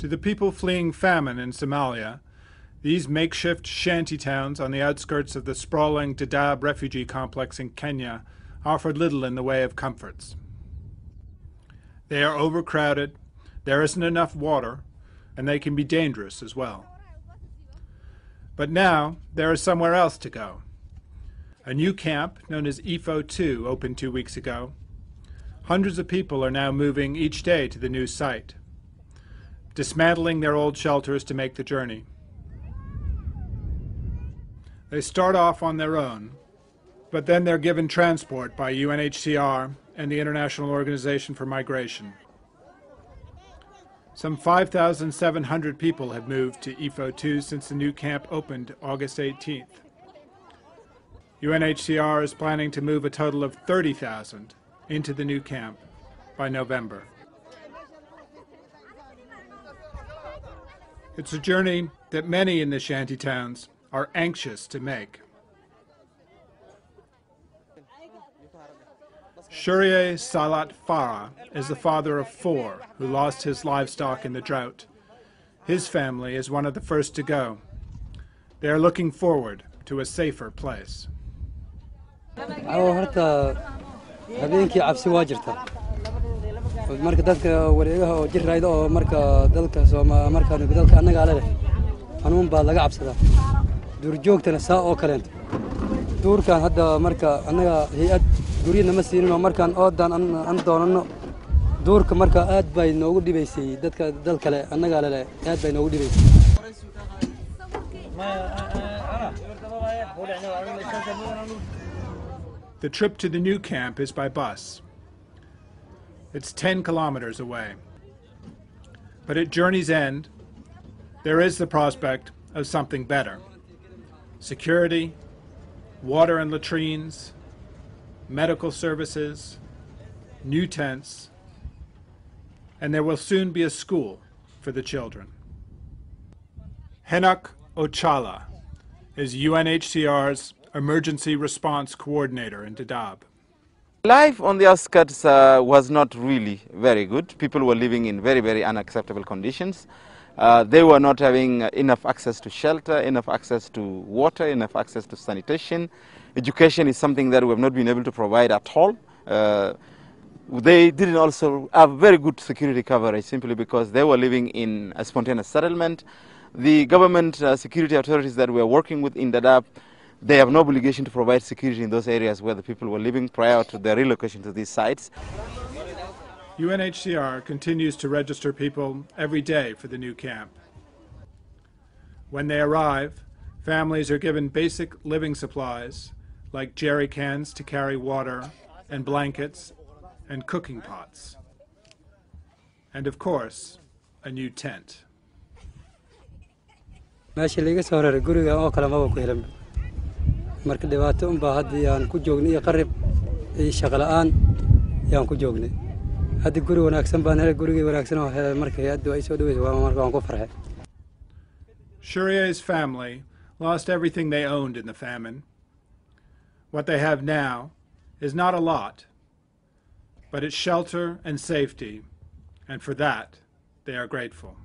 To the people fleeing famine in Somalia, these makeshift shanty towns on the outskirts of the sprawling Dadaab refugee complex in Kenya offered little in the way of comforts. They are overcrowded, there isn't enough water, and they can be dangerous as well. But now there is somewhere else to go. A new camp known as EFO 2 opened 2 weeks ago. Hundreds of people are now moving each day to the new site, dismantling their old shelters to make the journey. They start off on their own, but then they're given transport by UNHCR and the International Organization for Migration. Some 5,700 people have moved to EFO 2 since the new camp opened August 18th. UNHCR is planning to move a total of 30,000 into the new camp by November. It's a journey that many in the shanty towns are anxious to make. Shurye Salat Farah is the father of 4 who lost his livestock in the drought. His family is one of the first to go. They are looking forward to a safer place. habeenkii cabsi waa jirta marka dadka wareegaha oo jirayda oo marka dalka marka dalka anaga leh xanuun baa laga cabsadaa duur joogtana saa oo kale duurkan hadda marka anaga hay'ad guriyana ma siinino markaan oodan aan doonano duurka marka aad bay noogu dhibaysay dadka dal kale anaga leh aad bay noogu dhibaysay. The trip to the new camp is by bus. It's 10 kilometers away. But at journey's end, there is the prospect of something better. Security, water and latrines, medical services, new tents, and there will soon be a school for the children. Henok Ochala is UNHCR's Emergency Response Coordinator in Dadaab. Life on the outskirts was not really very good. People were living in very, very unacceptable conditions. They were not having enough access to shelter, enough access to water, enough access to sanitation. Education is something that we have not been able to provide at all. They didn't also have very good security coverage simply because they were living in a spontaneous settlement. The government security authorities that we are working with in Dadaab, they have no obligation to provide security in those areas where the people were living prior to their relocation to these sites. UNHCR continues to register people every day for the new camp. When they arrive, families are given basic living supplies like jerry cans to carry water and blankets and cooking pots. And of course, a new tent. marka dhibaato baa hadii aan ku joognay qarib shaqo la'aan yaan ku joognay hadii guri wanaagsan baan helay guriga wanaagsan oo marka hay'addu ay soo dhaweysay waa marka aan ku farxay. Shurye's family lost everything they owned in the famine. What they have now is not a lot, but it's shelter and safety, and for that they are grateful.